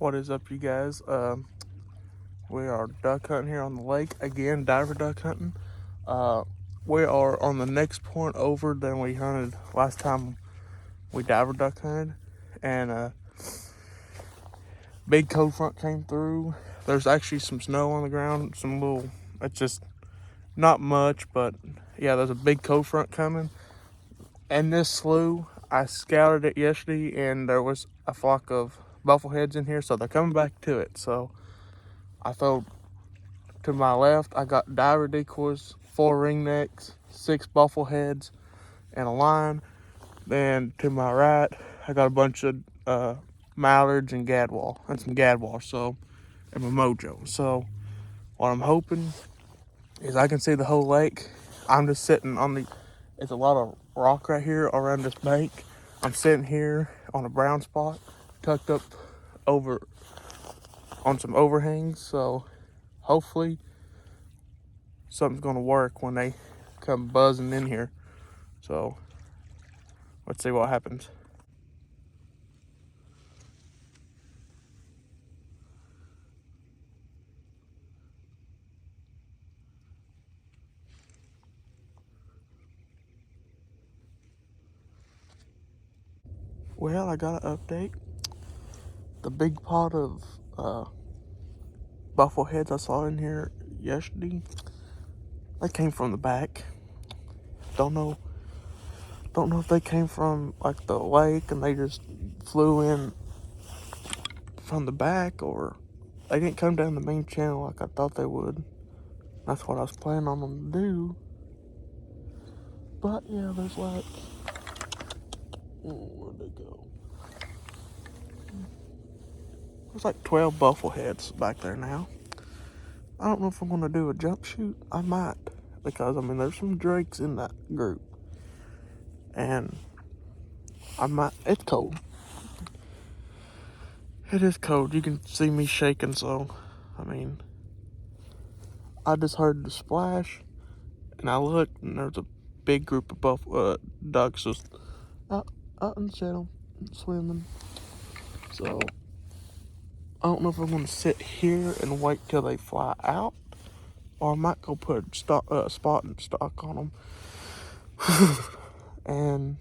What is up, you guys? We are duck hunting here on the lake again, diver duck hunting. We are on the next point over than we hunted last time we diver duck hunted, and big cold front came through. There's actually some snow on the ground, it's just not much, but yeah, there's a big cold front coming. And this slough, I scouted it yesterday, and there was a flock of buffleheads in here, so they're coming back to it. So I throw to my left, I got diver decoys, 4 ringnecks, 6 buffleheads, and a line. Then to my right, I got a bunch of mallards and gadwall, and some gadwall, and my mojo. So what I'm hoping is I can see the whole lake. I'm just sitting on it's a lot of rock right here around this bank. I'm sitting here on a brown spot, tucked up over on some overhangs, so hopefully something's gonna work when they come buzzing in here. So let's see what happens. Well, I got an update. The big pot of buffleheads I saw in here yesterday, they came from the back. Don't know if they came from like the lake and they just flew in from the back, or they didn't come down the main channel like I thought they would. That's what I was planning on them to do. But yeah, there's like, where'd they go? There's like 12 buffleheads back there now. I don't know if I'm gonna do a jump shoot. I might, because I mean there's some drakes in that group, and I might. It's cold. It is cold. You can see me shaking. So, I mean, I just heard the splash, and I looked, and there's a big group of ducks just out in the channel swimming. So I don't know if I'm gonna sit here and wait till they fly out, or I might go put a spot and stock on them. And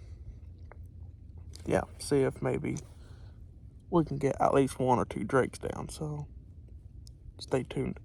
yeah, see if maybe we can get at least 1 or 2 drakes down. So stay tuned.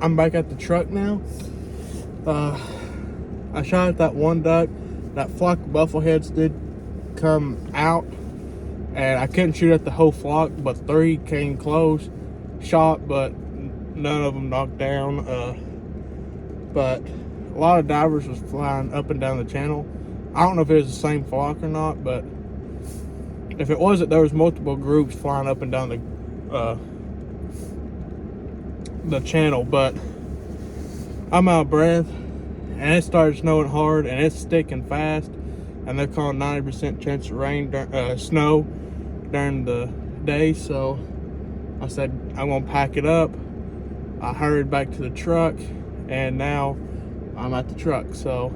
I'm back at the truck now. I shot at that one duck. That flock of buffleheads did come out, and I couldn't shoot at the whole flock, but 3 came close. Shot, but none of them knocked down. But a lot of divers was flying up and down the channel. I don't know if it was the same flock or not, but if it wasn't, there was multiple groups flying up and down the channel. But I'm out of breath, and it started snowing hard, and it's sticking fast, and they're calling 90% chance of rain, snow during the day. So I said I'm gonna pack it up. I hurried back to the truck, and now I'm at the truck. So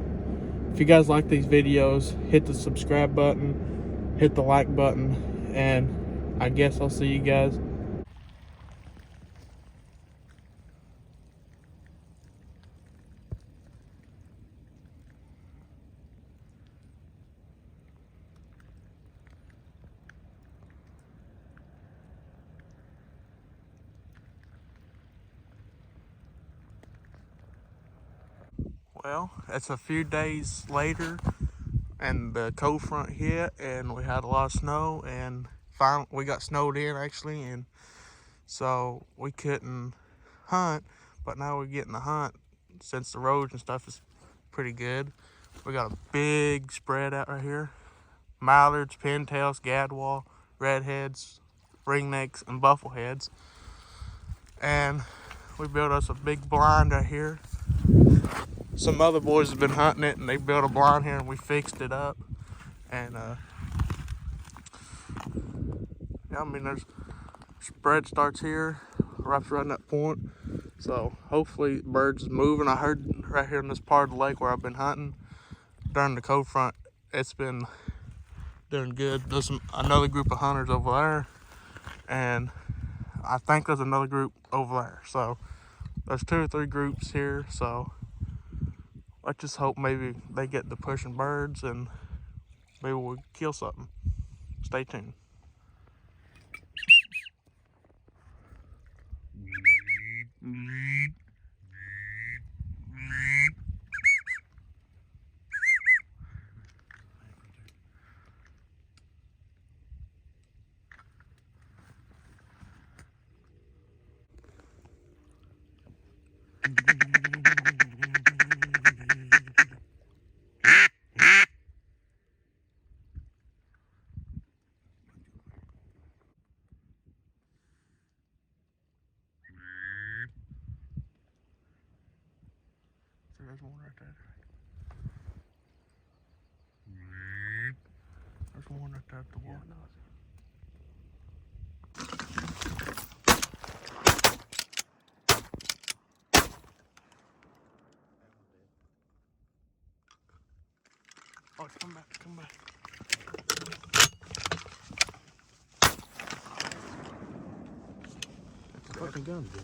if you guys like these videos, hit the subscribe button, hit the like button, and I guess I'll see you guys Well, it's a few days later, and the cold front hit, and we had a lot of snow, and finally we got snowed in actually, and so we couldn't hunt. But now we're getting to hunt since the roads and stuff is pretty good. We got a big spread out right here: mallards, pintails, gadwall, redheads, ringnecks, and buffleheads. And we built us a big blind right here. Some other boys have been hunting it, and they built a blind here, and we fixed it up. And yeah, I mean, there's spread starts here, wraps around that point. So hopefully birds is moving. I heard right here in this part of the lake where I've been hunting during the cold front, it's been doing good. There's another group of hunters over there, and I think there's another group over there. So there's 2 or 3 groups here. So let's just hope maybe they get to pushing birds and maybe we'll kill something. Stay tuned. There's one right there. There's one right there at the wall. Oh, come back, come back. Fucking gun, dude.